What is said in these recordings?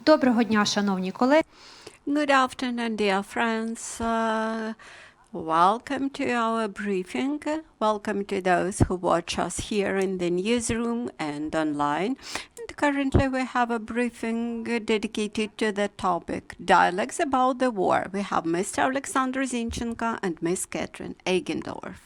Доброго дня, шановні колеги. Good afternoon, dear friends. Welcome to our briefing. Welcome to those who watch us here in the newsroom and online. And currently we have a briefing dedicated to the topic Dialogues about the War. We have Mr. Oleksandr Zinchenko and Ms. Katrin Eigendorf.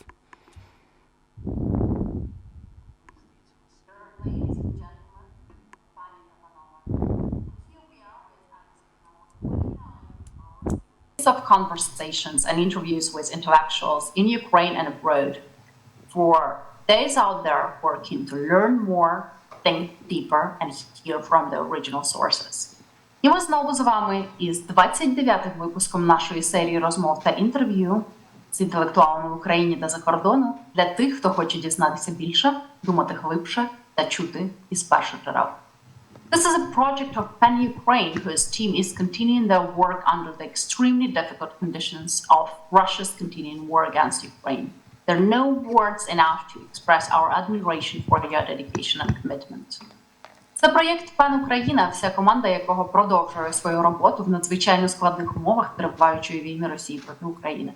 Of conversations and interviews with intellectuals in Ukraine and abroad for those out there who are keen to learn more, think deeper and hear from the original sources. І ми знову з вами із 29-м випуском нашої серії розмов та інтерв'ю з інтелектуалами в Україні та за кордону для тих, хто хоче дізнатися більше, думати глибше та чути із перших джерел. This is a project of PEN Ukraine, whose team is continuing their work under the extremely difficult conditions of Russia's continuing war against Ukraine. There are no words enough to express our admiration for your dedication and commitment. Це проєкт PEN Україна, вся команда якого продовжує свою роботу в надзвичайно складних умовах триваючої війни Росії проти України.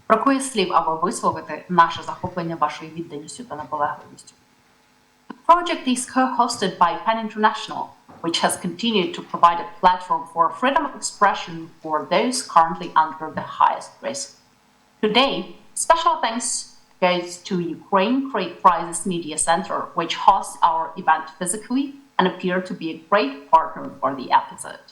Бракує слів, аби висловити наше захоплення вашою відданістю та наполегливістю. The project is co-hosted by PEN International, which has continued to provide a platform for freedom of expression for those currently under the highest risk. Today, special thanks goes to Ukraine Crisis Media Center, which hosts our event physically and appeared to be a great partner for the episode.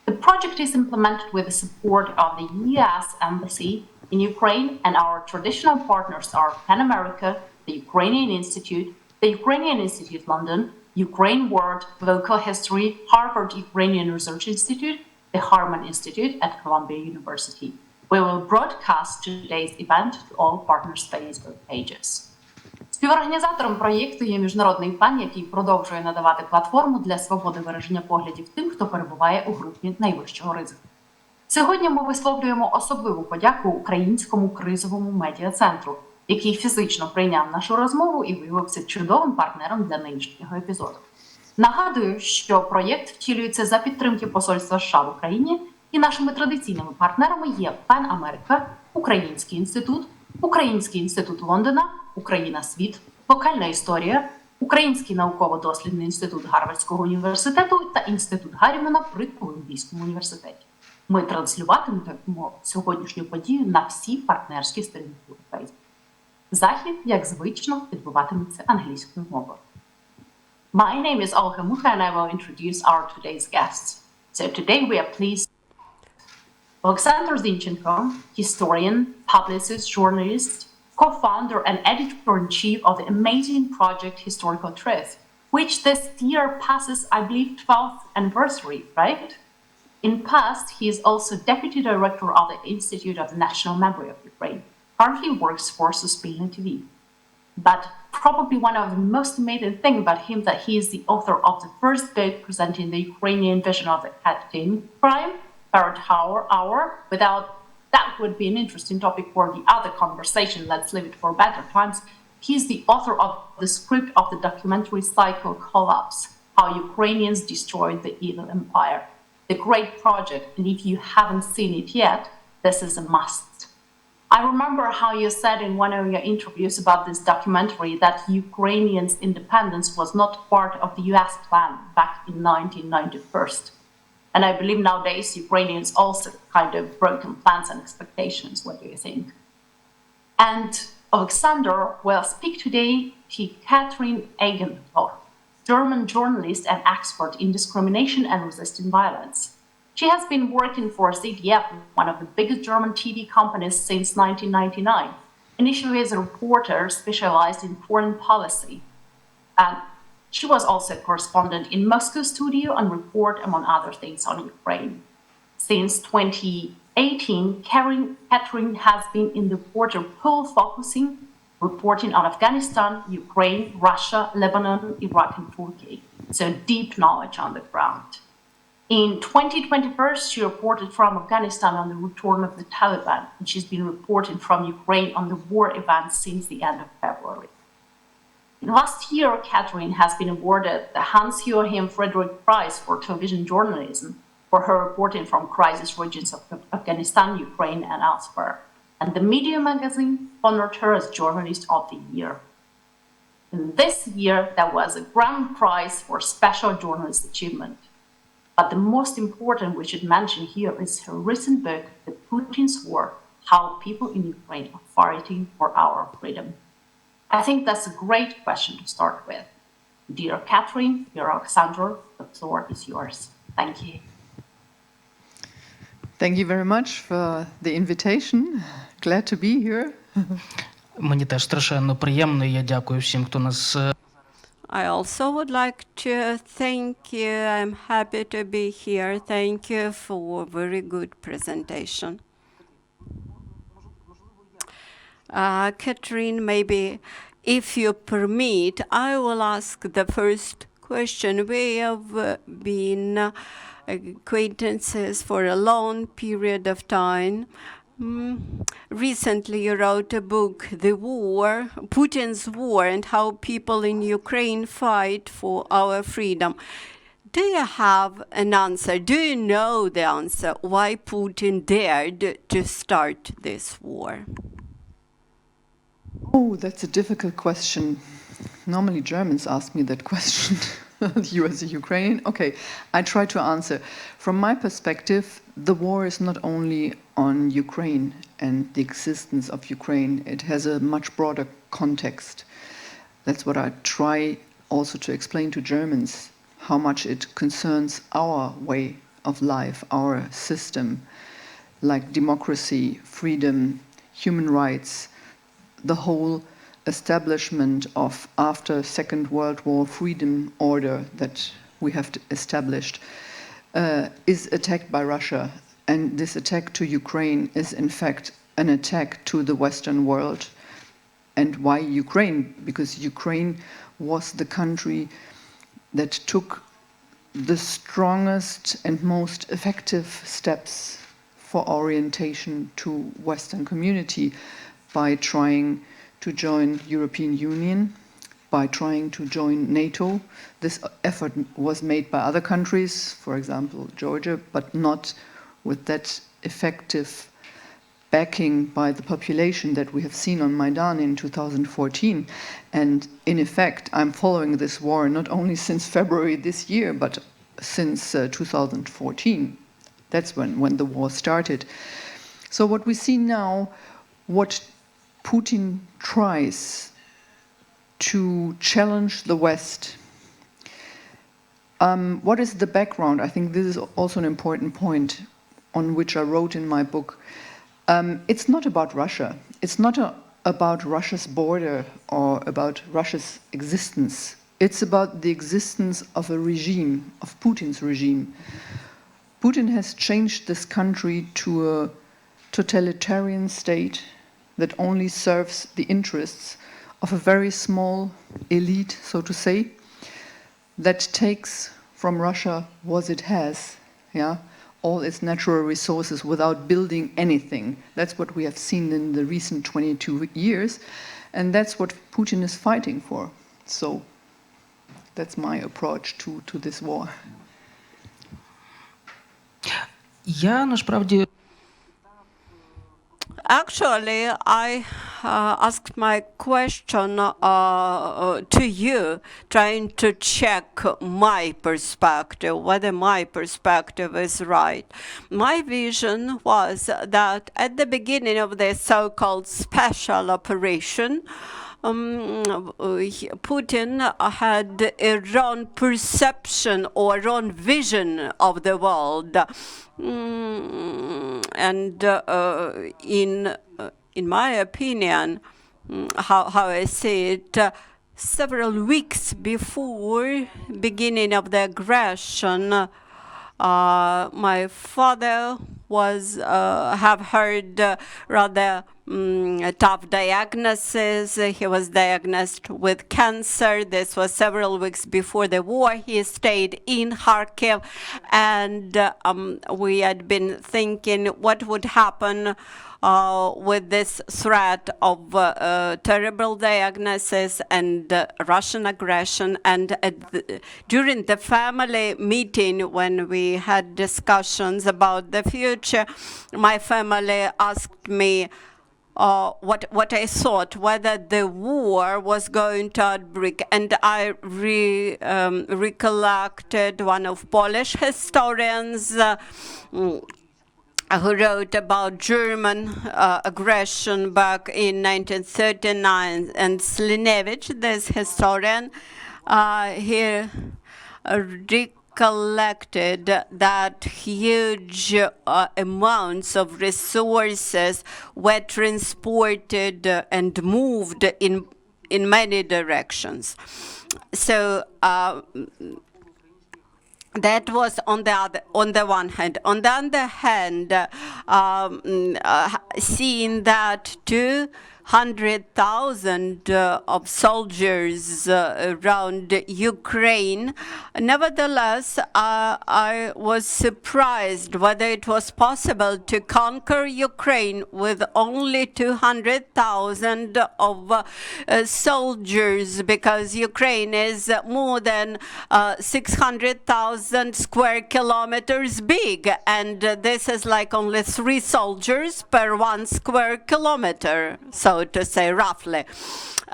The project is implemented with the support of the US Embassy in Ukraine, and our traditional partners are PEN America, the Ukrainian Institute London, Ukraine World, Local History, Harvard Ukrainian Research Institute, the Harman Institute at Columbia University. We will broadcast today's event to all partners' Facebook pages. Співорганізатором проєкту є міжнародний PEN, який продовжує надавати платформу для свободи вираження поглядів тим, хто перебуває у групі найвищого ризику. Сьогодні ми висловлюємо особливу подяку Українському кризовому медіа-центру, який фізично прийняв нашу розмову і виявився чудовим партнером для нинішнього епізоду. Нагадую, що проєкт втілюється за підтримки Посольства США в Україні, і нашими традиційними партнерами є PEN Америка, Український інститут Лондона, Україна Світ, Локальна історія, Український науково-дослідний інститут Гарвардського університету та Інститут Гаррімена при Колумбійському університеті. Ми транслюватимемо сьогоднішню подію на всі партнерські сторінки у Facebook. Захід, як звично, відбуватиметься англійською мовою. My name is Olga Mucha and I will introduce our today's guests. So today we are pleased Oleksandr Zinchenko, historian, publicist, journalist, co-founder and editor-in-chief of the amazing project Historical Truth, which this year passes, I believe, 12th anniversary, right? In past, he is also deputy director of the Institute of the National Memory of Ukraine. Currently works for Suspilne TV. But probably one of the most amazing things about him that he is the author of the first book presenting the Ukrainian vision of the academic crime, Third Hour. Without that would be an interesting topic for the other conversation. Let's leave it for better times. He's the author of the script of the documentary cycle Collapse, How Ukrainians Destroyed the Evil Empire. The great project, and if you haven't seen it yet, this is a must. I remember how you said in one of your interviews about this documentary that Ukrainians' independence was not part of the US plan back in 1991. And I believe nowadays Ukrainians also kind of broken plans and expectations. What do you think? And Oleksandr will speak today to Katrin Eigendorf, German journalist and expert in discrimination and resisting violence. She has been working for ZDF, one of the biggest German TV companies, since 1999, initially as a reporter specialized in foreign policy. And she was also a correspondent in Moscow studio and report, among other things, on Ukraine. Since 2018, Katrin has been in the reporter pool focusing, reporting on Afghanistan, Ukraine, Russia, Lebanon, Iraq, and Turkey. So deep knowledge on the ground. In 2021, she reported from Afghanistan on the return of the Taliban, and she's been reporting from Ukraine on the war events since the end of February. Last year, Katrin has been awarded the Hans-Joachim Friedrich Prize for Television Journalism for her reporting from crisis regions of Afghanistan, Ukraine, and elsewhere. And the Media magazine honored her as Journalist of the Year. And this year, there was a grand prize for special journalist achievement. But the most important we should mention here is her recent book, The Putin's War: How People in Ukraine are Fighting for Our Freedom. I think that's a great question to start with. Dear Katrin, dear Oleksandr, the floor is yours. Thank you. Thank you very much for the invitation. Glad to be here. Мені теж страшенно приємно, і я дякую всім, хто нас I also would like to thank you. I'm happy to be here. Thank you for a very good presentation. Katrin, maybe if you permit, I will ask the first question. We have been acquaintances for a long period of time. Recently, you wrote a book, The War, Putin's War, and how people in Ukraine fight for our freedom. Do you have an answer? Do you know the answer why Putin dared to start this war? Oh, that's a difficult question. Normally Germans ask me that question. You as a Ukrainian? Okay, I try to answer. From my perspective, the war is not only on Ukraine and the existence of Ukraine. It has a much broader context. That's what I try also to explain to Germans, how much it concerns our way of life, our system, like democracy, freedom, human rights, the whole establishment of after Second World War freedom order that we have established is attacked by Russia. And this attack to Ukraine is in fact an attack to the Western world. And why Ukraine? Because Ukraine was the country that took the strongest and most effective steps for orientation to Western community by trying to join European Union, by trying to join NATO. This effort was made by other countries, for example, Georgia, but not with that effective backing by the population that we have seen on Maidan in 2014. And in effect, I'm following this war not only since February this year, but since 2014. That's when the war started. So what we see now, what Putin tries to challenge the West. What is the background? I think this is also an important point on which I wrote in my book. It's not about Russia. It's not about Russia's border or about Russia's existence. It's about the existence of a regime, of Putin's regime. Putin has changed this country to a totalitarian state that only serves the interests of a very small elite, so to say, that takes from Russia what it has, all its natural resources without building anything. That's what we have seen in the recent 22 years, and that's what Putin is fighting for. So that's my approach to this war. Я насправді Actually, I asked my question to you, trying to check my perspective, whether my perspective is right. My vision was that at the beginning of the so-called special operation, Putin had a wrong perception or wrong vision of the world. And in my opinion, how I see it, several weeks before beginning of the aggression, my father was have heard rather tough diagnosis. He was diagnosed with cancer. This was several weeks before the war. He stayed in Kharkiv, and we had been thinking what would happen with this threat of terrible diagnosis and Russian aggression. And during the family meeting, when we had discussions about the future, my family asked me what I thought, whether the war was going to outbreak. And I recollected one of Polish historians who wrote about German aggression back in 1939, and Slinevich, this historian, he recollected that huge amounts of resources were transported and moved in many directions. So that was on the one hand. On the other hand, seeing that 200,000 of soldiers around Ukraine, nevertheless, I was surprised whether it was possible to conquer Ukraine with only 200,000 of soldiers, because Ukraine is more than 600,000 square kilometers big, and this is like only 3 soldiers per 1 square kilometer, so to say, roughly.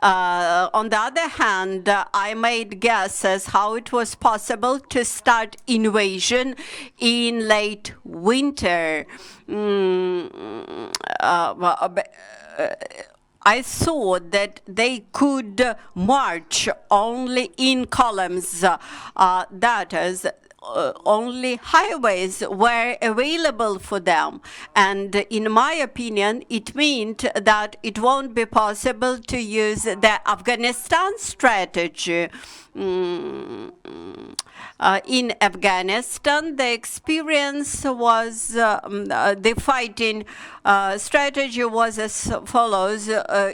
On the other hand, I made guesses how it was possible to start invasion in late winter. I thought that they could march only in columns, that is, only highways were available for them. And in my opinion, it meant that it won't be possible to use the Afghanistan strategy. In Afghanistan, the experience was, the fighting strategy was as follows.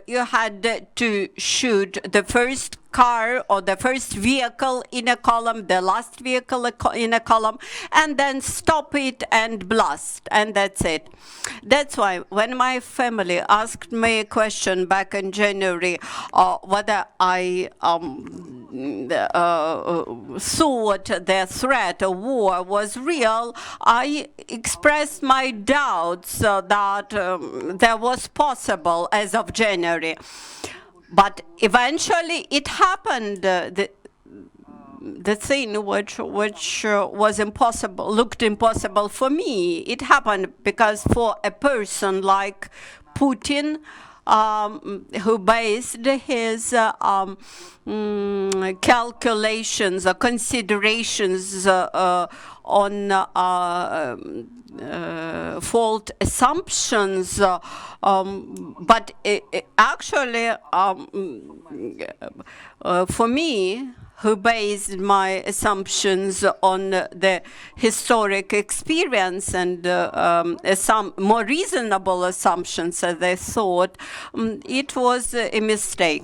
You had to shoot the first car or the first vehicle in a column, the last vehicle in a column, and then stop it and blast, and that's it. That's why when my family asked me a question back in January whether I thought the threat of war was real, I expressed my doubts that that was possible as of January. But eventually it happened. The thing which was impossible, looked impossible for me, it happened because for a person like Putin, who based his calculations or considerations on fault assumptions, but actually for me, who based my assumptions on the historic experience and some more reasonable assumptions, as I thought, it was a mistake.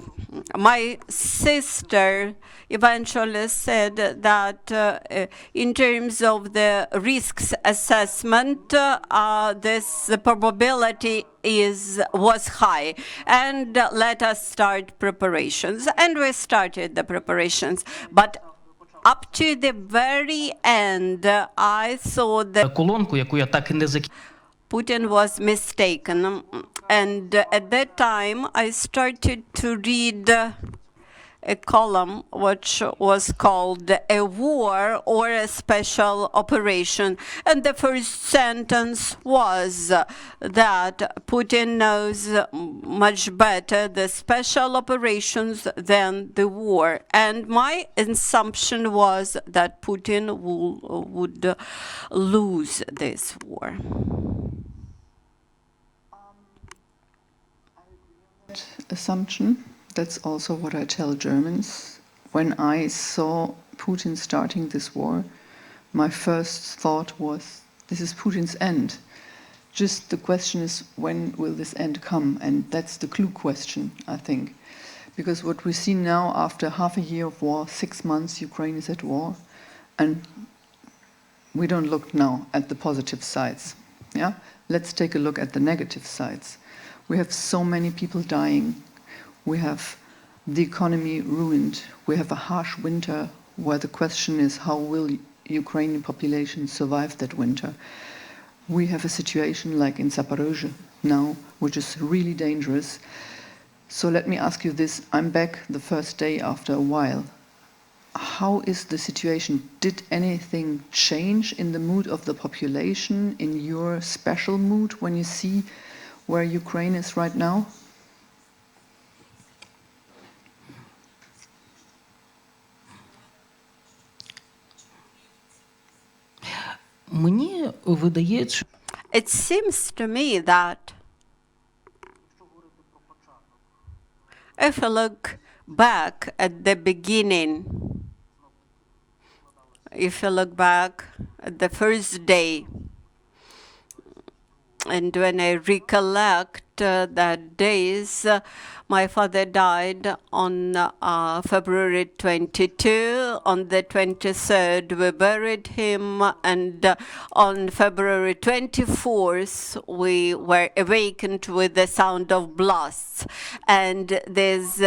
My sister eventually said that in terms of the risks assessment, the probability was high, and let us start preparations. And we started the preparations. But up to the very end, I thought that Колонку, яку я так і не Putin was mistaken. And at that time, I started to read a column which was called A War or a Special Operation. And the first sentence was that Putin knows much better the special operations than the war. And my assumption was that Putin would lose this war. Assumption. That's also what I tell Germans. When I saw Putin starting this war, my first thought was, this is Putin's end. Just the question is, when will this end come? And that's the clue question, I think. Because what we see now, after half a year of war, 6 months, Ukraine is at war, and we don't look now at the positive sides. Yeah? Let's take a look at the negative sides. We have so many people dying. We have the economy ruined. We have a harsh winter where the question is, how will Ukrainian population survive that winter? We have a situation like in Zaporozhye now, which is really dangerous. So let me ask you this. I'm back the first day after a while. How is the situation? Did anything change in the mood of the population, in your special mood, when you see where Ukraine is right now? Мені видається, It seems to me that if you look back at the beginning, if you look back at the first day, and when I recollect that days, my father died on February 22. On the 23rd, we buried him, and on February 24th, we were awakened with the sound of blasts. And there's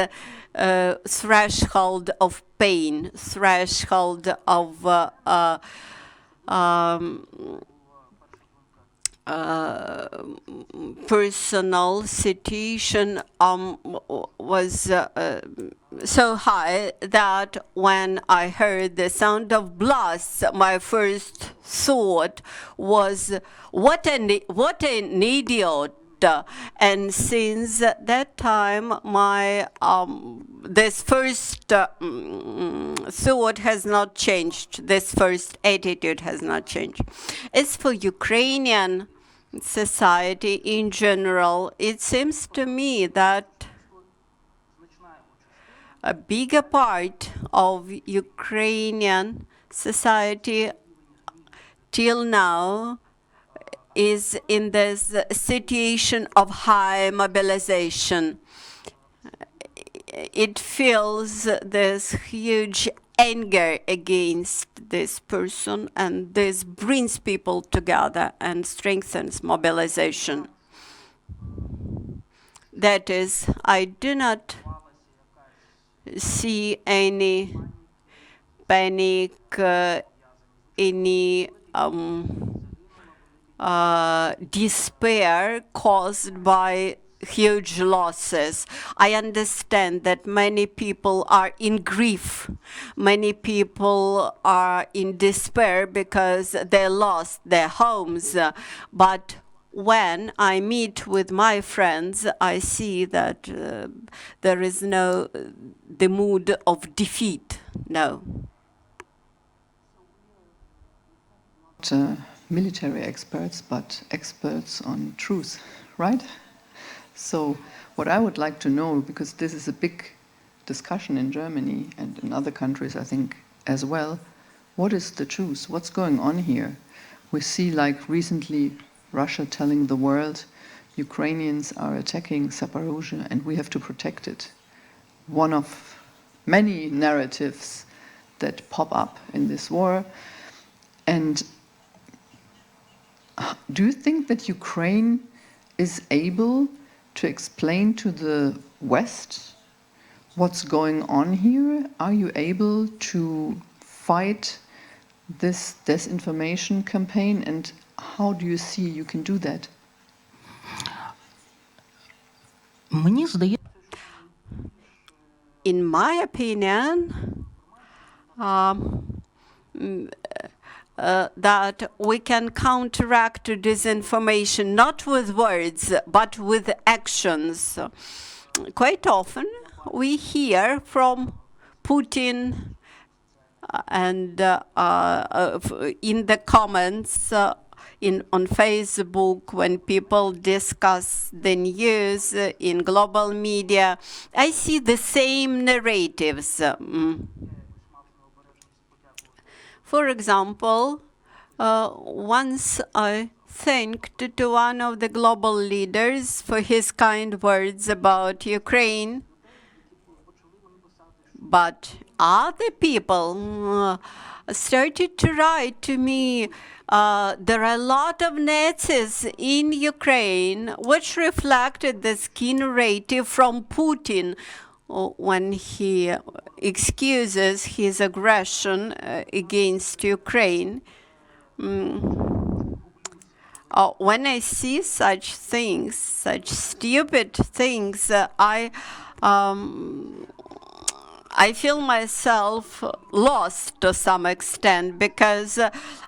threshold of pain, threshold of personal situation was so high that when I heard the sound of blasts, my first thought was, what an idiot. And since that time, my this first thought has not changed. This first attitude has not changed. As for Ukrainian society in general, it seems to me that a bigger part of Ukrainian society till now is in this situation of high mobilization. It feels this huge anger against this person, and this brings people together and strengthens mobilization. That is, I do not see any panic, any despair caused by huge losses. I understand that many people are in grief. Many people are in despair because they lost their homes. But when I meet with my friends, I see that there is no the mood of defeat. No. Military experts, but experts on truth, right? So what I would like to know, because this is a big discussion in Germany and in other countries, I think, as well, what is the truth? What's going on here? We see, like recently, Russia telling the world, Ukrainians are attacking Zaporozhye and we have to protect it. One of many narratives that pop up in this war. And do you think that Ukraine is able to explain to the West what's going on here? Are you able to fight this disinformation campaign, and how do you see you can do that? мені здається, In my opinion, that we can counteract disinformation not with words but with actions. Quite often we hear from Putin and in the comments on Facebook, when people discuss the news in global media, I see the same narratives. For example, once I thanked to one of the global leaders for his kind words about Ukraine. But other people started to write to me, there are a lot of Nazis in Ukraine, which reflected this key narrative from Putin when he excuses his aggression against Ukraine. When I see such things, such stupid things, I feel myself lost to some extent, because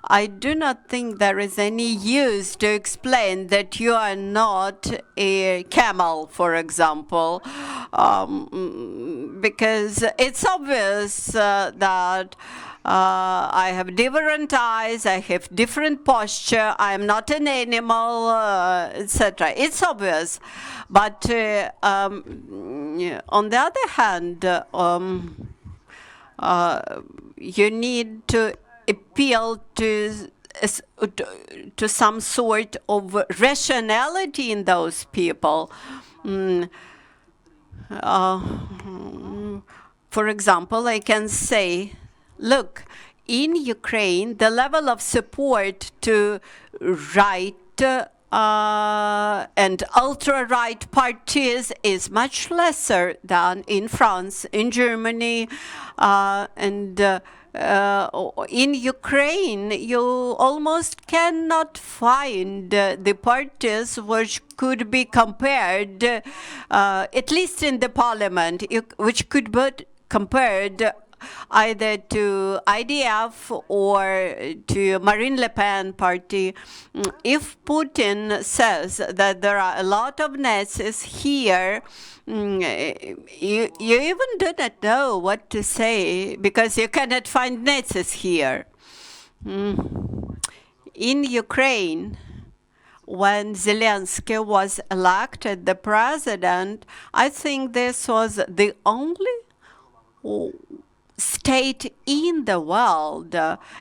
I do not think there is any use to explain that you are not a camel, for example, because it's obvious that I have different eyes, I have different posture, I am not an animal, etc. It's obvious. But on the other hand, you need to appeal to some sort of rationality in those people. For example, I can say, look, in Ukraine, the level of support to right and ultra-right parties is much lesser than in France, in Germany, and in Ukraine, you almost cannot find the parties which could be compared, at least in the parliament, which could be compared either to IDF or to Marine Le Pen party. If Putin says that there are a lot of Nazis here, you even do not know what to say, because you cannot find Nazis here. In Ukraine, when Zelensky was elected the president, I think this was the only state in the world,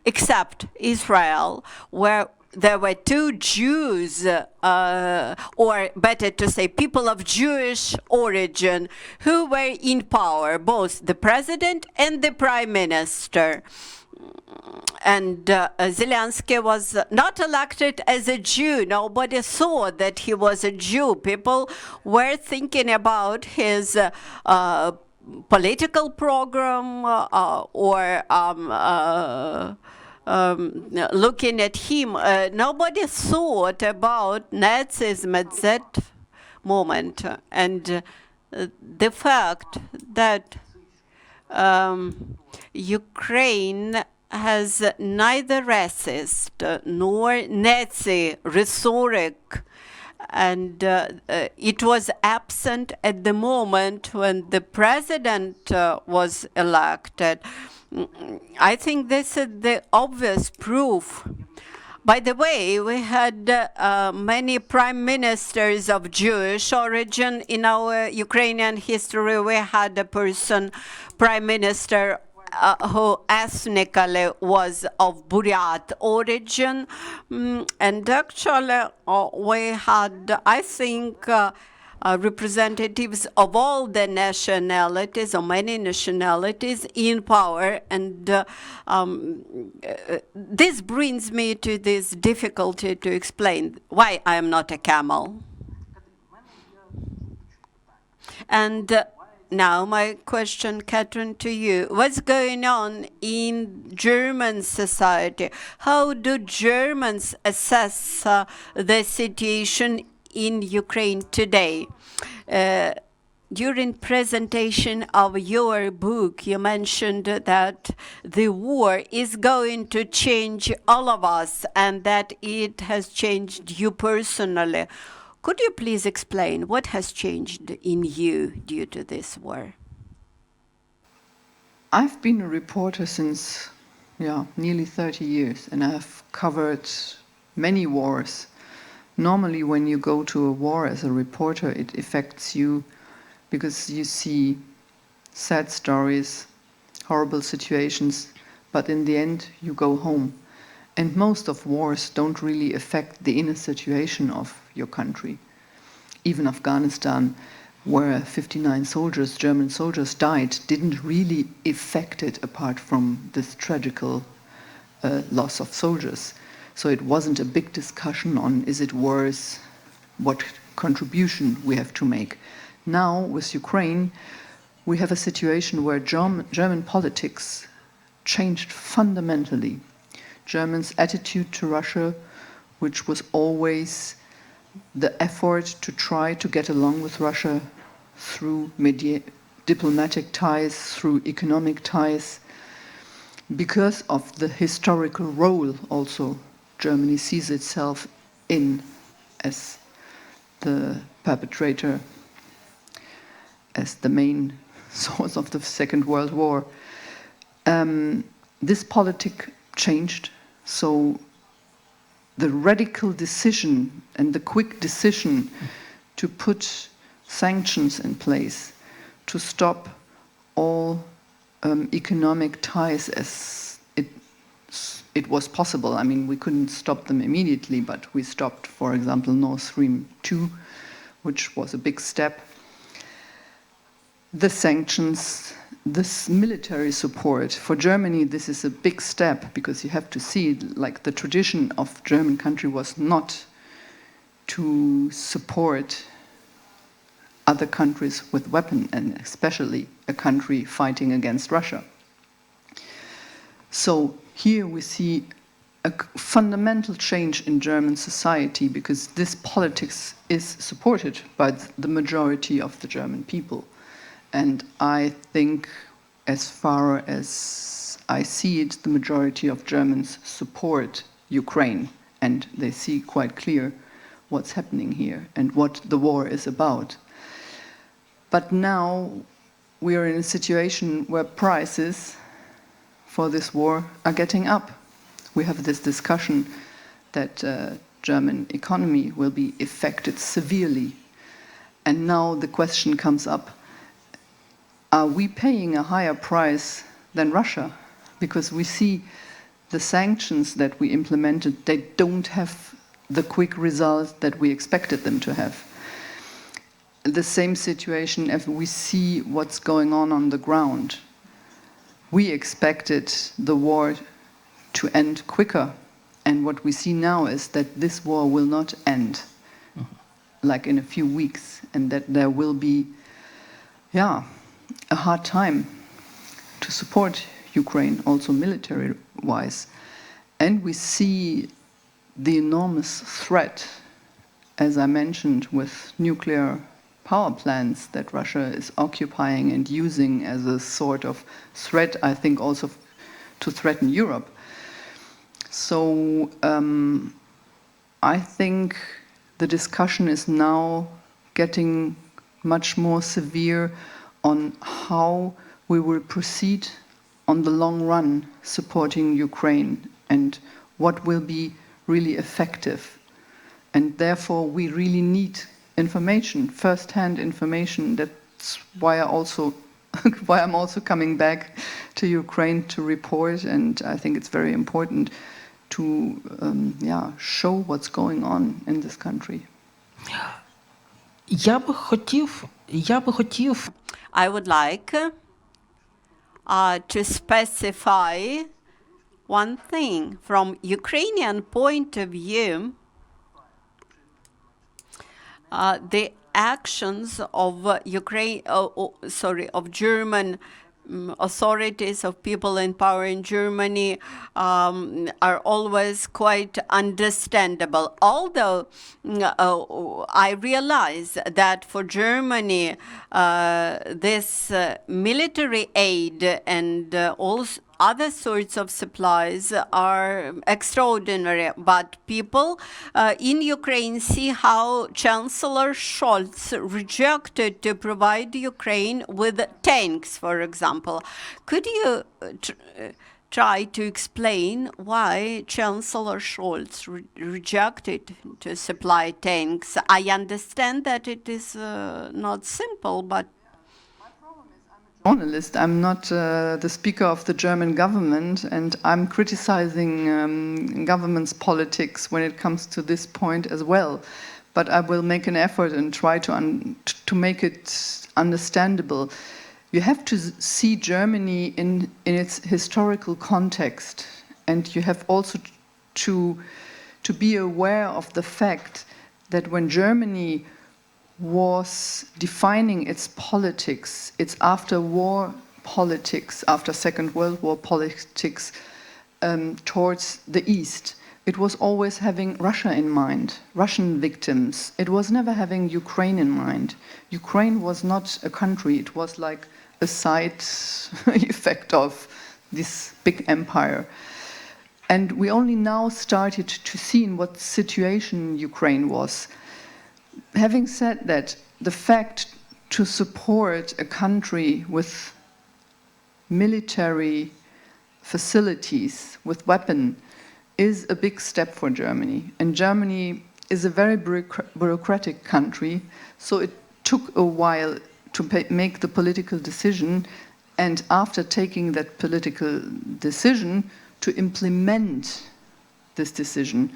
except Israel, where there were two Jews, or better to say, people of Jewish origin, who were in power, both the president and the prime minister. And Zelensky was not elected as a Jew. Nobody saw that he was a Jew. People were thinking about his political program or looking at him. Nobody thought about Nazism at that moment. And the fact that Ukraine has neither racist nor Nazi rhetoric, and it was absent at the moment when the president was elected. I think this is the obvious proof. By the way, we had many prime ministers of Jewish origin in our Ukrainian history. We had a prime minister who ethnically was of Buryat origin. And actually, we had, I think, representatives of all the nationalities, or many nationalities, in power. And this brings me to this difficulty to explain why I am not a camel. And now my question, Katrin, to you. What's going on in German society? How do Germans assess the situation in Ukraine today? During presentation of your book, you mentioned that the war is going to change all of us and that it has changed you personally. Could you please explain what has changed in you due to this war? I've been a reporter since nearly 30 years, and I've covered many wars. Normally, when you go to a war as a reporter, it affects you because you see sad stories, horrible situations, but in the end, you go home. And most of wars don't really affect the inner situation of your country. Even Afghanistan, where 59 soldiers, German soldiers, died, didn't really affect it apart from this tragical loss of soldiers. So it wasn't a big discussion on is it worse, what contribution we have to make. Now, with Ukraine, we have a situation where German politics changed fundamentally. Germans' attitude to Russia, which was always the effort to try to get along with Russia through diplomatic ties, through economic ties, because of the historical role also Germany sees itself in as the perpetrator, as the main source of the Second World War. This politic changed, so the radical decision and the quick decision to put sanctions in place, to stop all economic ties as it was possible. I mean, we couldn't stop them immediately, but we stopped, for example, Nord Stream 2, which was a big step. The sanctions, this military support. For Germany, this is a big step, because you have to see, like, the tradition of German country was not to support other countries with weapons, and especially a country fighting against Russia. So here we see a fundamental change in German society, because this politics is supported by the majority of the German people. And I think, as far as I see it, the majority of Germans support Ukraine, and they see quite clear what's happening here and what the war is about. But now we are in a situation where prices for this war are getting up. We have this discussion that German economy will be affected severely. And now the question comes up, are we paying a higher price than Russia? Because we see the sanctions that we implemented, they don't have the quick result that we expected them to have. The same situation if we see what's going on the ground. We expected the war to end quicker, and what we see now is that this war will not end like in a few weeks, and that there will be a hard time to support Ukraine, also military-wise. And we see the enormous threat, as I mentioned, with nuclear power plants that Russia is occupying and using as a sort of threat, I think also to threaten Europe. So I think the discussion is now getting much more severe on how we will proceed on the long run supporting Ukraine and what will be really effective. And therefore we really need information, first-hand information. That's why I'm also coming back to Ukraine to report, and I think it's very important to show what's going on in this country. Я би хотів. I would like to specify one thing. From Ukrainian point of view, the actions of of German authorities, of people in power in Germany, are always quite understandable. Although I realize that for Germany, this military aid and also other sorts of supplies are extraordinary, but people in Ukraine see how Chancellor Scholz rejected to provide Ukraine with tanks, for example. Could you try to explain why Chancellor Scholz rejected to supply tanks? I understand that it is not simple, but... journalist. I'm not the speaker of the German government, and I'm criticizing government's politics when it comes to this point as well. But I will make an effort and try to make it understandable. You have to see Germany in its historical context, and you have also to be aware of the fact that when Germany was defining its politics, its after-war politics, after Second World War politics towards the East, it was always having Russia in mind, Russian victims. It was never having Ukraine in mind. Ukraine was not a country, it was like a side effect of this big empire. And we only now started to see in what situation Ukraine was. Having said that, the fact to support a country with military facilities, with weapons, is a big step for Germany. And Germany is a very bureaucratic country, so it took a while to make the political decision, and after taking that political decision, to implement this decision.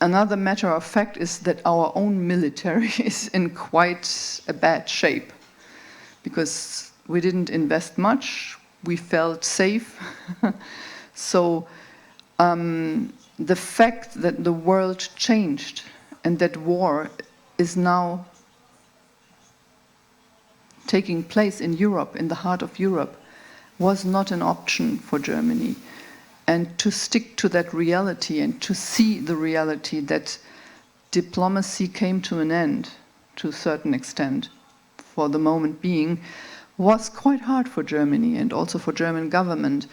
Another matter of fact is that our own military is in quite a bad shape, because we didn't invest much, we felt safe. So the fact that the world changed and that war is now taking place in Europe, in the heart of Europe, was not an option for Germany. And to stick to that reality and to see the reality that diplomacy came to an end, to a certain extent, for the moment being, was quite hard for Germany and also for German government.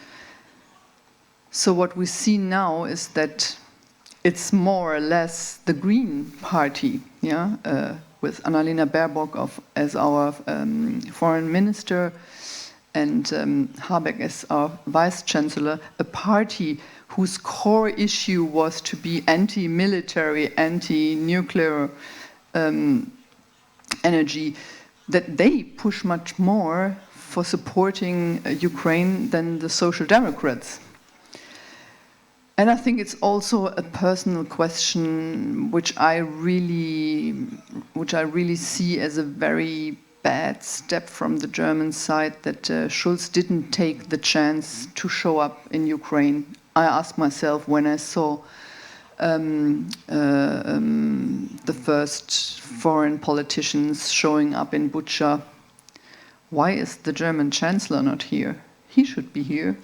So what we see now is that it's more or less the Green Party, with Annalena Baerbock as our foreign minister, and Habeck as our vice-chancellor, a party whose core issue was to be anti-military, anti-nuclear energy, that they push much more for supporting Ukraine than the Social Democrats. And I think it's also a personal question which I really see as a very bad step from the German side, that Schulz didn't take the chance to show up in Ukraine. I asked myself when I saw the first foreign politicians showing up in Bucha, why is the German Chancellor not here? He should be here.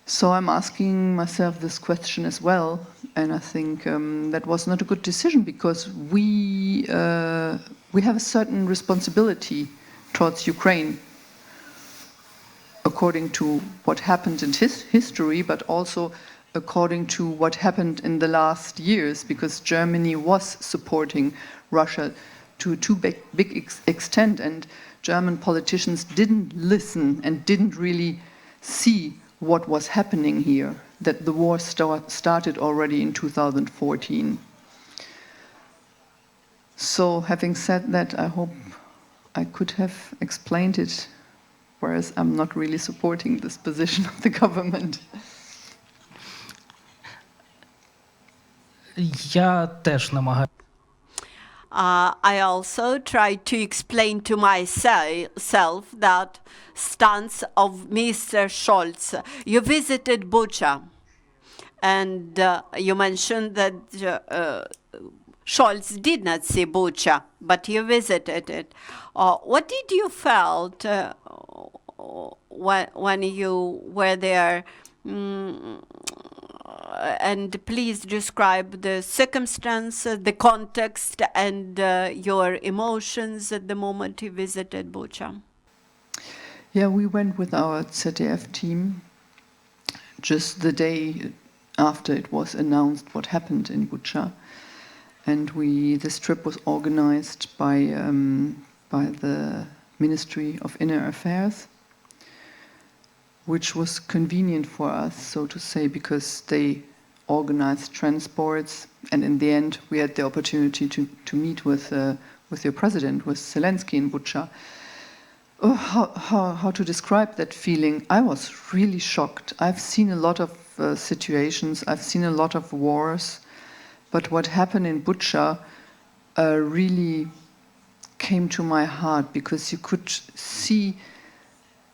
So I'm asking myself this question as well, and I think that was not a good decision, because we have a certain responsibility towards Ukraine, according to what happened in history, but also according to what happened in the last years, because Germany was supporting Russia to a too big extent, and German politicians didn't listen and didn't really see what was happening here, that the war started already in 2014. So having said that, I hope I could have explained it, whereas I'm not really supporting this position of the government. Я теж намагаюся. I also tried to explain to myself that stance of Mr. Scholz. You visited Bucha, and you mentioned that Scholz did not see Bucha, but you visited it. What did you felt when you were there? And please describe the circumstances, the context, and your emotions at the moment you visited Bucha. Yeah, we went with our ZDF team just the day after it was announced what happened in Bucha. And this trip was organized by the Ministry of Inner Affairs, which was convenient for us, so to say, because they organized transports, and in the end we had the opportunity to meet with your president, with Zelensky in Bucha. How to describe that feeling? I was really shocked. I've seen a lot of situations, I've seen a lot of wars, but what happened in Bucha really came to my heart, because you could see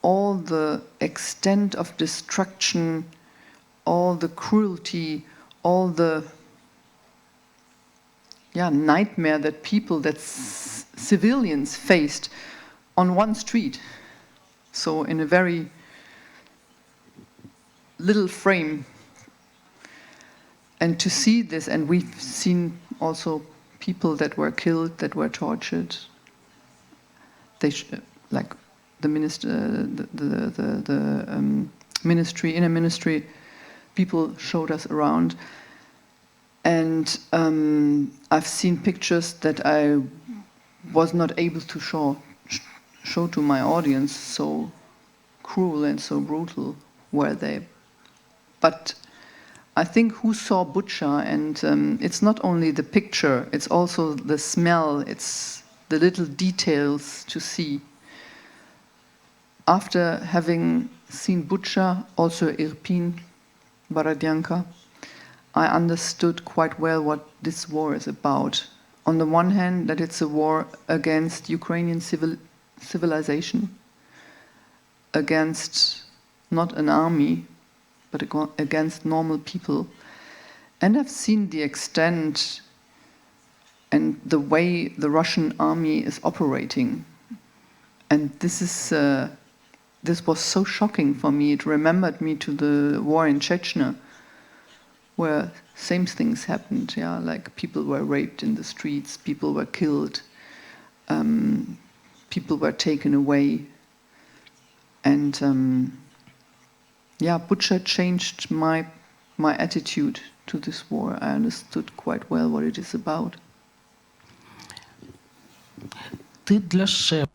all the extent of destruction, all the cruelty, all the nightmare that civilians faced on one street. So in a very little frame. And to see this, and we've seen also people that were killed, that were tortured. Like the minister, ministry, inner ministry, people showed us around. And I've seen pictures that I was not able to show to my audience, so cruel and so brutal were they. But I think who saw Bucha, and it's not only the picture, it's also the smell, it's the little details to see. After having seen Bucha, also Irpin, Borodyanka, I understood quite well what this war is about. On the one hand, that it's a war against Ukrainian civilization, against not an army, but against normal people. And I've seen the extent and the way the Russian army is operating. And this was so shocking for me. It remembered me to the war in Chechnya, where same things happened. Yeah, like people were raped in the streets, people were killed, people were taken away. And Bucha changed my attitude to this war. I understood quite well what it is about. Ти для себе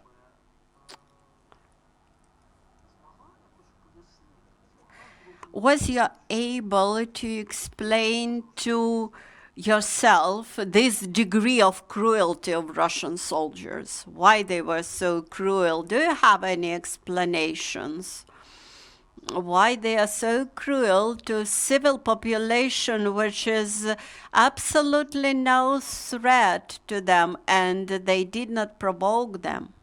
Was you able to explain to yourself this degree of cruelty of Russian soldiers? Why they were so cruel? Do you have any explanations? Why they are so cruel to civil population, which is absolutely no threat to them, and they did not provoke them?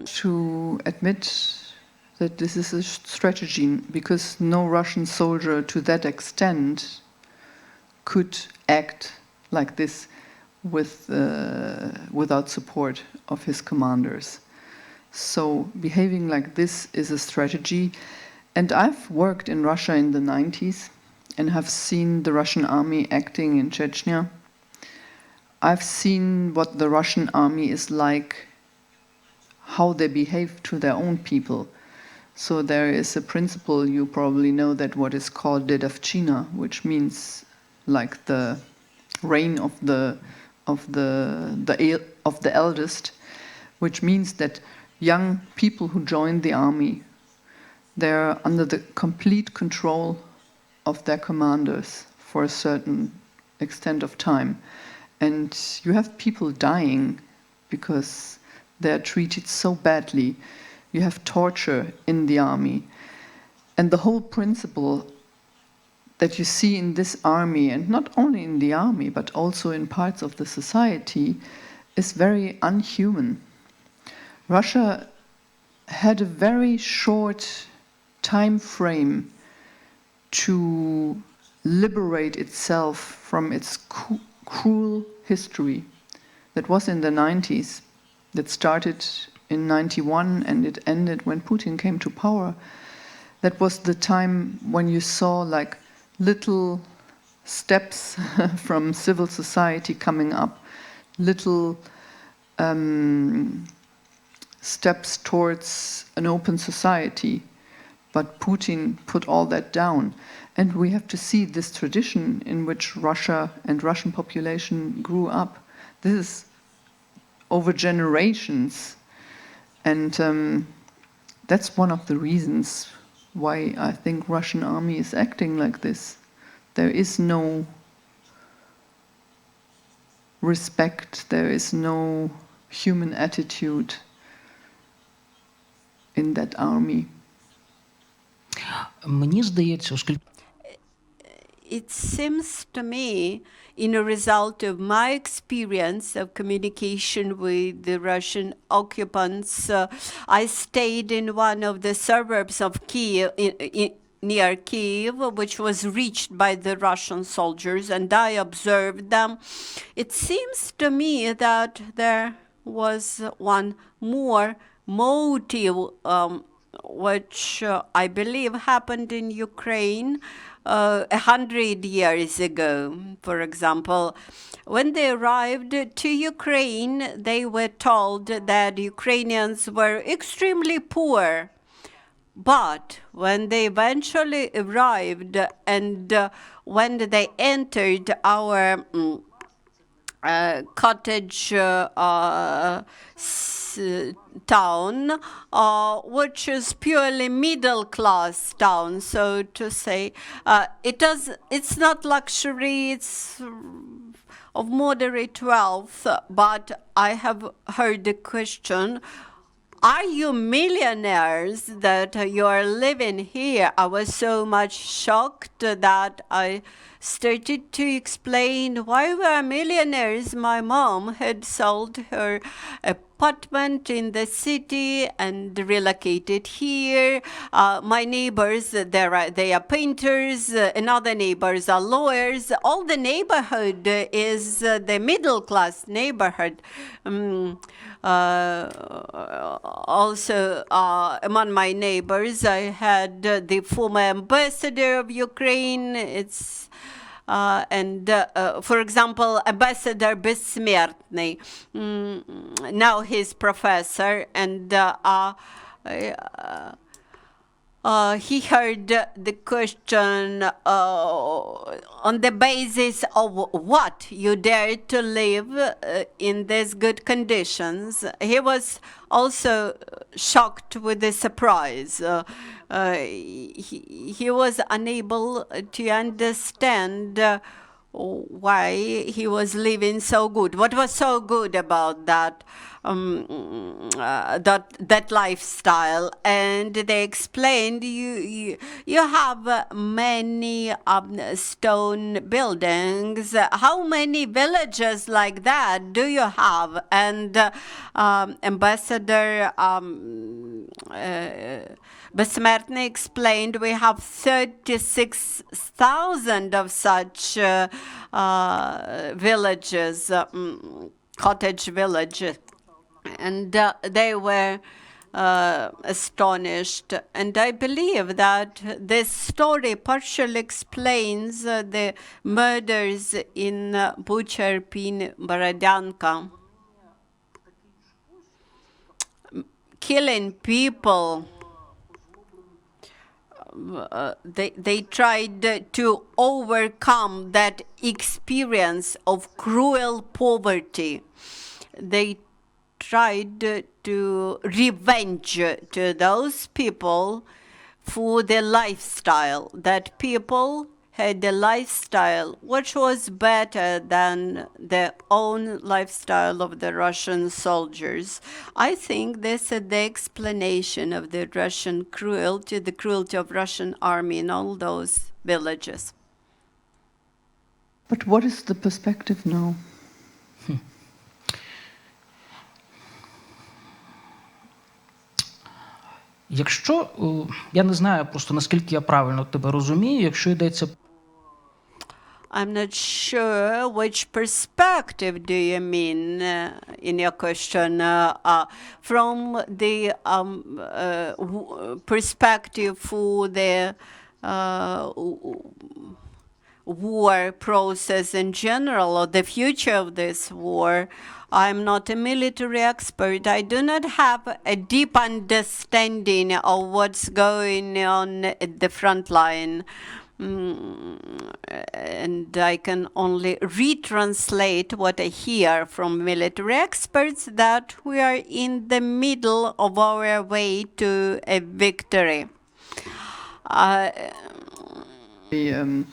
To admit that this is a strategy, because no Russian soldier to that extent could act like this without support of his commanders. So behaving like this is a strategy. And I've worked in Russia in the 90s and have seen the Russian army acting in Chechnya. I've seen what the Russian army is like, how they behave to their own people. So there is a principle, you probably know, that what is called dedovchina, which means like the reign of the eldest, which means that young people who join the army, they're under the complete control of their commanders for a certain extent of time. And you have people dying because they're treated so badly. You have torture in the army. And the whole principle that you see in this army, and not only in the army, but also in parts of the society, is very unhuman. Russia had a very short time frame to liberate itself from its cruel history. That was in the 90s. That started in 91 and it ended when Putin came to power. That was the time when you saw like little steps from civil society coming up, little steps towards an open society. But Putin put all that down. And we have to see this tradition in which Russia and Russian population grew up. This is over generations. And that's one of the reasons why I think Russian army is acting like this. There is no respect, there is no human attitude in that army? Мені здається, оскільки It seems to me, in a result of my experience of communication with the Russian occupants, I stayed in one of the suburbs of Kiev, near Kiev, which was reached by the Russian soldiers, and I observed them. It seems to me that there was one more motive, which I believe happened in Ukraine 100 years ago. For example, when they arrived to Ukraine, they were told that Ukrainians were extremely poor. But when they eventually arrived and when they entered our cottage town, which is purely middle-class town, so to say. It's not luxury, it's of moderate wealth, but I have heard the question, are you millionaires that you are living here? I was so much shocked that I started to explain why we are millionaires. My mom had sold her apartment in the city and relocated here. My neighbors, they are painters. Another neighbors are lawyers. All the neighborhood is the middle-class neighborhood. Also, among my neighbors, I had the former ambassador of Ukraine. For example, Ambassador Бессмертный. Now he's professor, and he heard the question on the basis of what you dare to live in these good conditions. He was also shocked with the surprise. He was unable to understand why he was living so good. What was so good about that lifestyle? And they explained, you have many stone buildings. How many villages like that do you have? And Ambassador Бессмертный explained, we have 36,000 of such villages, cottage villages. And they were astonished. And I believe that this story partially explains the murders in Bucha, Irpin, Borodyanka. Killing people. They tried to overcome that experience of cruel poverty. They tried to revenge to those people for their lifestyle. That people had a lifestyle which was better than their own lifestyle of the Russian soldiers. I think this is the explanation of the Russian cruelty, the cruelty of Russian army in all those villages. But what is the perspective now? Якщо, я не знаю просто, наскільки я правильно тебе розумію, якщо йдеться... I'm not sure which perspective do you mean in your question. From the perspective for the war process in general, or the future of this war, I'm not a military expert. I do not have a deep understanding of what's going on at the front line. And I can only retranslate what I hear from military experts, that we are in the middle of our way to a victory. The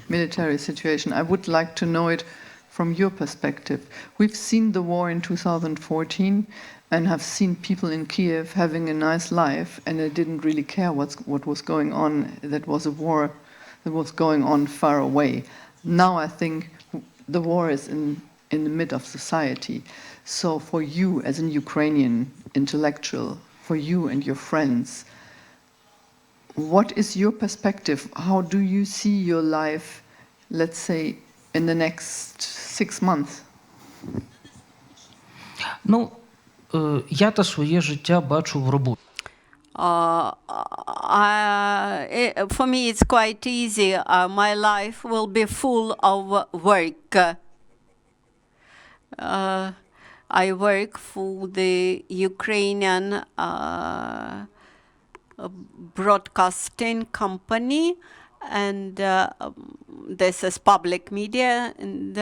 military situation, I would like to know it from your perspective. We've seen the war in 2014 and have seen people in Kiev having a nice life, and they didn't really care what was going on. That was a war that was going on far away. Now I think the war is in the mid of society. So for you as an Ukrainian intellectual, for you and your friends, what is your perspective? How do you see your life, let's say, in the next 6 months? Ну, я та своє життя бачу в роботі. For me, it's quite easy. My life will be full of work. I work for the Ukrainian broadcasting company, and this is public media, and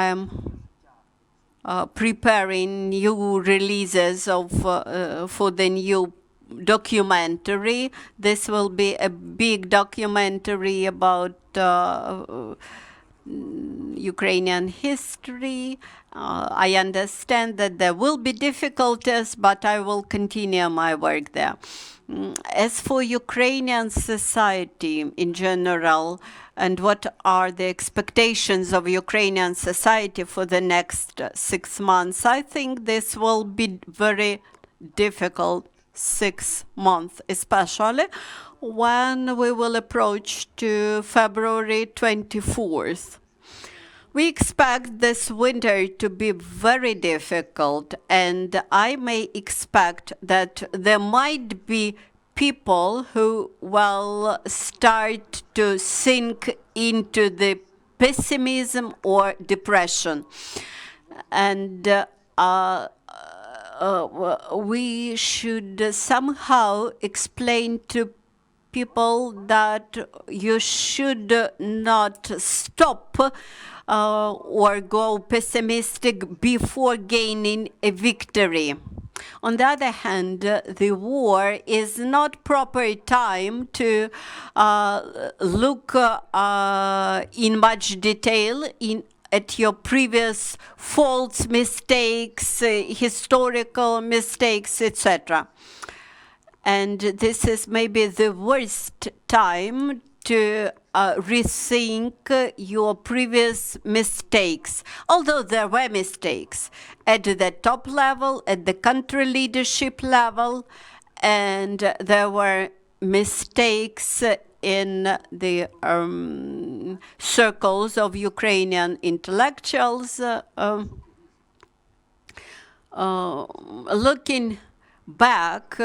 I am preparing new releases of for the new documentary. This will be a big documentary about Ukrainian history. I understand that there will be difficulties, but I will continue my work there. As for Ukrainian society in general, and what are the expectations of Ukrainian society for the next 6 months, I think this will be very difficult 6 months, especially when we will approach to February 24th. We expect this winter to be very difficult, and I may expect that there might be people who will start to sink into the pessimism or depression. And we should somehow explain to people that you should not stop or go pessimistic before gaining a victory. On the other hand, the war is not proper time to look in much detail at your previous faults, mistakes, historical mistakes, etc. And this is maybe the worst time to rethink your previous mistakes, although there were mistakes at the top level, at the country leadership level, and there were mistakes in the circles of Ukrainian intellectuals. Looking back,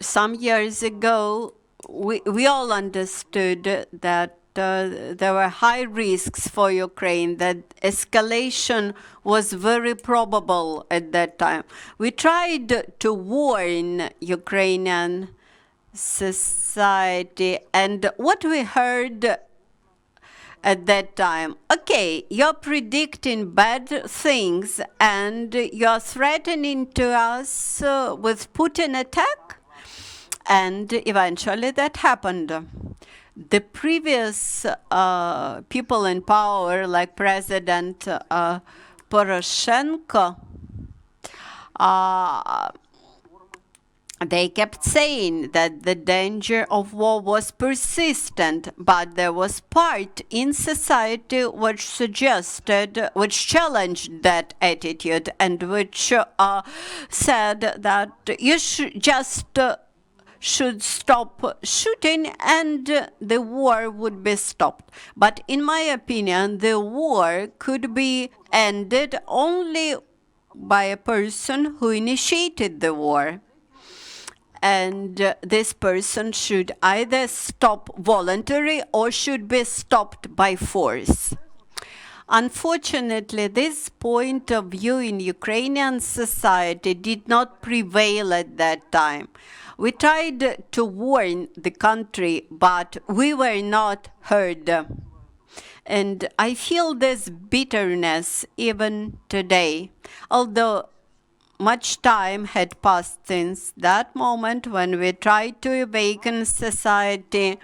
some years ago, we all understood that there were high risks for Ukraine, that escalation was very probable at that time. We tried to warn Ukrainian society, and what we heard at that time, okay, you're predicting bad things and you're threatening to us with Putin attack? And eventually that happened. The previous people in power, like President Poroshenko, they kept saying that the danger of war was persistent, but there was part in society which suggested, which challenged that attitude, and which said that you should stop shooting and the war would be stopped. But in my opinion, the war could be ended only by a person who initiated the war. And this person should either stop voluntarily or should be stopped by force. Unfortunately, this point of view in Ukrainian society did not prevail at that time. We tried to warn the country, but we were not heard. And I feel this bitterness even today, although much time had passed since that moment when we tried to awaken society.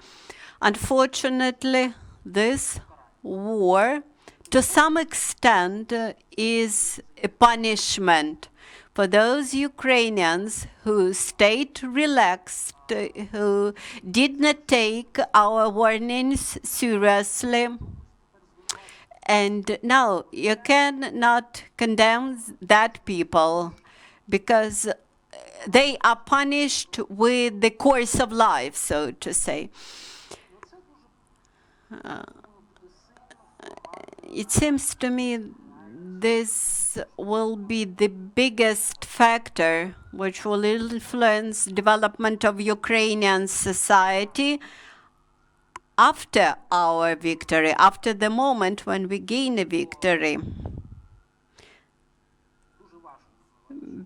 Unfortunately, this war, to some extent, is a punishment for those Ukrainians who stayed relaxed, who did not take our warnings seriously. And now you cannot condemn that people because they are punished with the course of life, so to say. It seems to me this will be the biggest factor which will influence development of Ukrainian society after our victory, after the moment when we gain a victory.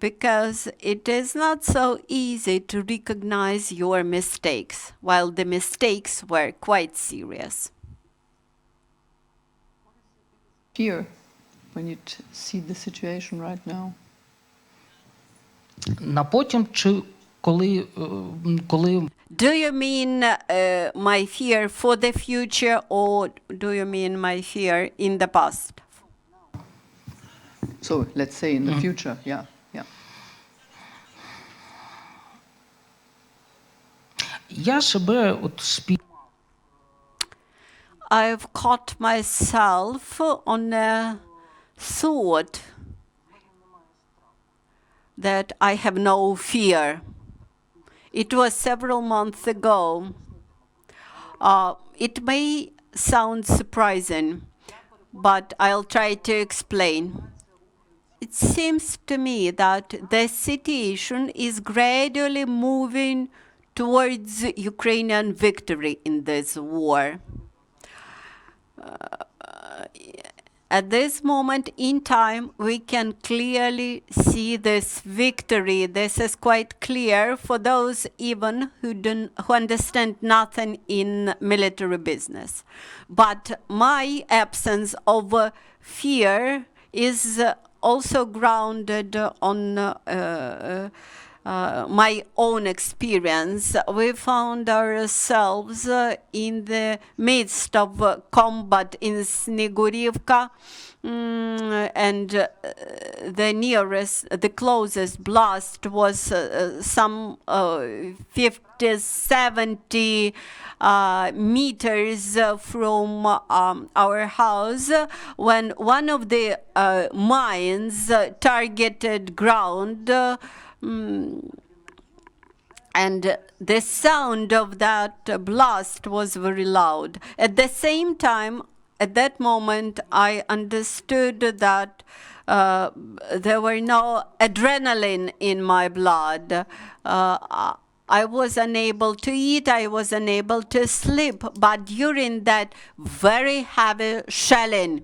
Because it is not so easy to recognize your mistakes, while the mistakes were quite serious. Fear when you see the situation right now. На потім чи коли Do you mean my fear for the future, or do you mean my fear in the past? So let's say in the future, yeah. я себе от I've caught myself on a thought that I have no fear. It was several months ago. It may sound surprising, but I'll try to explain. It seems to me that the situation is gradually moving towards Ukrainian victory in this war. At this moment in time, we can clearly see this victory. This is quite clear for those even who understand nothing in military business. But my absence of fear is also grounded on my own experience. We found ourselves in the midst of combat in Snegurivka, and the closest blast was some 50, 70 meters from our house, when one of the mines targeted ground. And the sound of that blast was very loud. At the same time, at that moment, I understood that there were no adrenaline in my blood. I was unable to eat, I was unable to sleep, but during that very heavy shelling,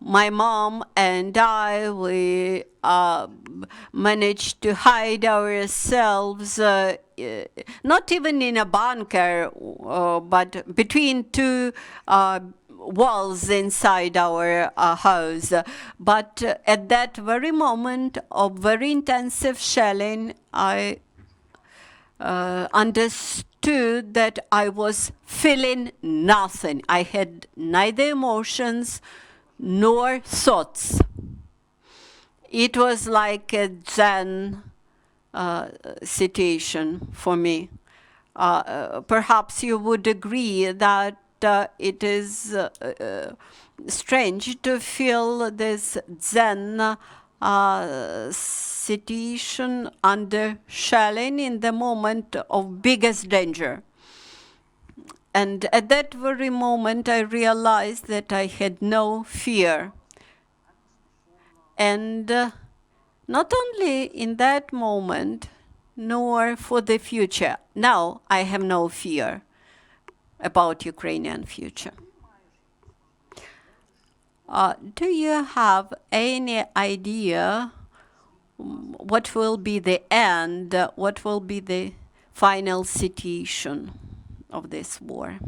my mom and I, we managed to hide ourselves, not even in a bunker, but between two walls inside our house. But at that very moment of very intensive shelling, I understood that I was feeling nothing. I had neither emotions nor thoughts. It was like a Zen situation for me. Perhaps you would agree that it is strange to feel this Zen situation under shelling in the moment of biggest danger. And at that very moment, I realized that I had no fear. And not only in that moment, nor for the future. Now I have no fear about Ukrainian future. Do you have any idea what will be the end, what will be the final situation of this war?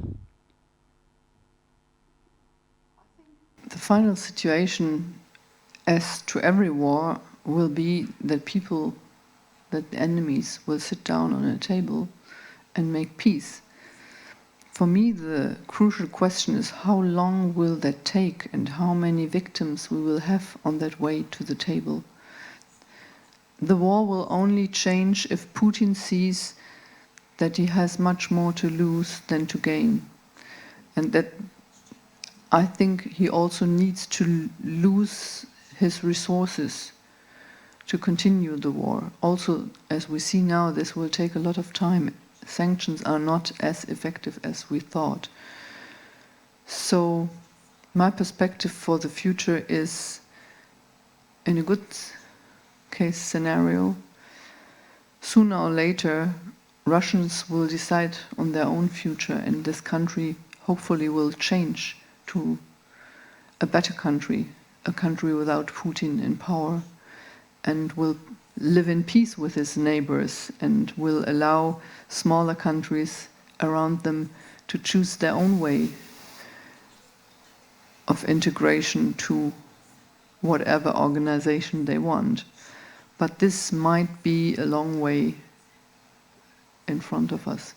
The final situation, as to every war, will be that people, that the enemies will sit down on a table and make peace. For me, the crucial question is how long will that take and how many victims we will have on that way to the table. The war will only change if Putin sees that he has much more to lose than to gain. And that I think he also needs to lose his resources to continue the war. Also, as we see now, this will take a lot of time. Sanctions are not as effective as we thought. So my perspective for the future is, in a good case scenario, sooner or later Russians will decide on their own future and this country hopefully will change to a better country, a country without Putin in power, and will live in peace with his neighbors and will allow smaller countries around them to choose their own way of integration to whatever organization they want. But this might be a long way in front of us.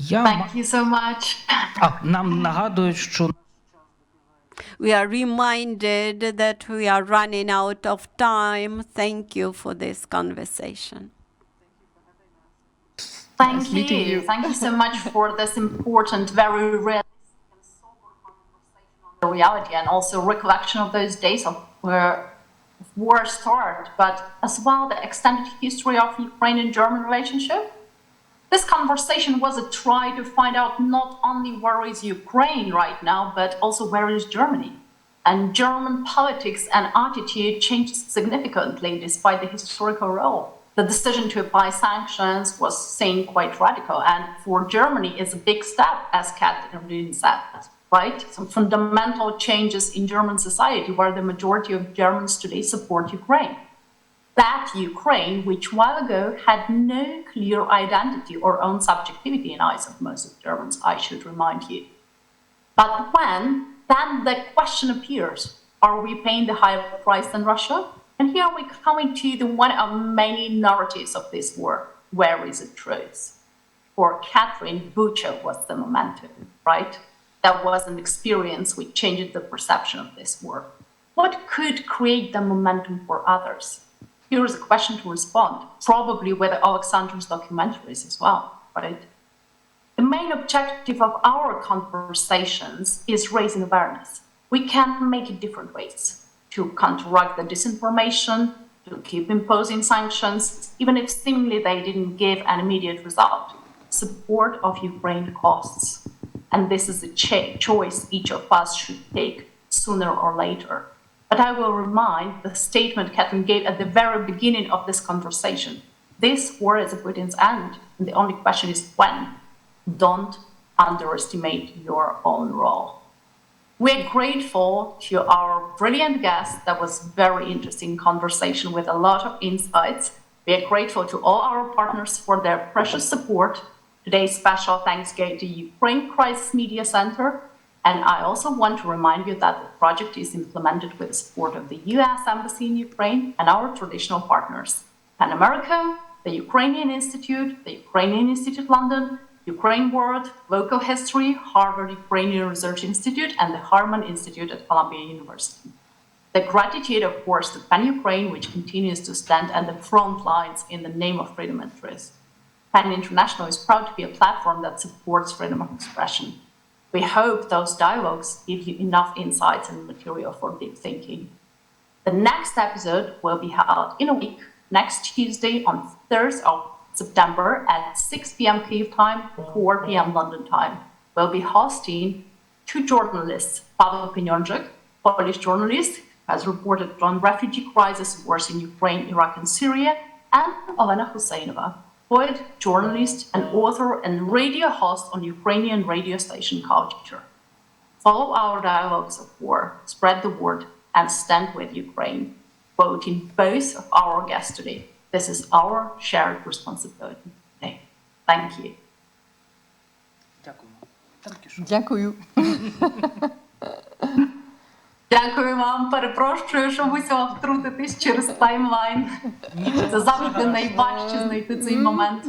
Thank you so much. Нам нагадують, що We are reminded that we are running out of time. Thank you for this conversation. Thank meeting you. you. Thank you so much for this important, very realistic and sober conversation on the reality and also recollection of those days of where war started, but as well the extended history of Ukrainian-German relationship. This conversation was a try to find out not only where is Ukraine right now, but also where is Germany. And German politics and attitude changed significantly despite the historical role. The decision to apply sanctions was seen quite radical, and for Germany is a big step, as Katrin said, right? Some fundamental changes in German society where the majority of Germans today support Ukraine. That Ukraine, which a while ago had no clear identity or own subjectivity in eyes of most of Germans, I should remind you. But then the question appears, are we paying the higher price than Russia? And here we come into the one of many narratives of this war. Where is the truth? For Katrin, Bucha was the momentum, right? That was an experience which changed the perception of this war. What could create the momentum for others? Here is a question to respond, probably with Oleksandr's documentaries as well, right? The main objective of our conversations is raising awareness. We can make it different ways to counteract the disinformation, to keep imposing sanctions, even if seemingly they didn't give an immediate result. Support of Ukraine costs. And this is a choice each of us should take sooner or later. But I will remind the statement Katrin gave at the very beginning of this conversation. This war is Putin's end, and the only question is when. Don't underestimate your own role. We're grateful to our brilliant guest. That was very interesting conversation with a lot of insights. We are grateful to all our partners for their precious support. Today's special thanks go to Ukraine Crisis Media Center. And I also want to remind you that the project is implemented with the support of the US Embassy in Ukraine and our traditional partners, Pan America, the Ukrainian Institute, the Ukrainian Institute London, Ukraine World, Local History, Harvard Ukrainian Research Institute, and the Harman Institute at Columbia University. The gratitude, of course, to PEN Ukraine, which continues to stand at the front lines in the name of freedom and truth. PEN International is proud to be a platform that supports freedom of expression. We hope those dialogues give you enough insights and material for deep thinking. The next episode will be held in a week, next Tuesday on 3rd of September at 6 p.m. Kyiv time, 4 p.m. London time. We'll be hosting two journalists, Pavel Pinyonczyk, Polish journalist, has reported on refugee crisis wars in Ukraine, Iraq, and Syria, and Olena Husseinova, poet, journalist, and author and radio host on Ukrainian radio station Culture. Follow our dialogues of war, spread the word, and stand with Ukraine, quoting both of our guests today. This is our shared responsibility today. Thank you. Дякую. Дякую вам, перепрошую, що мусила втрутитись через таймлайн. Це завжди найважче знайти цей момент.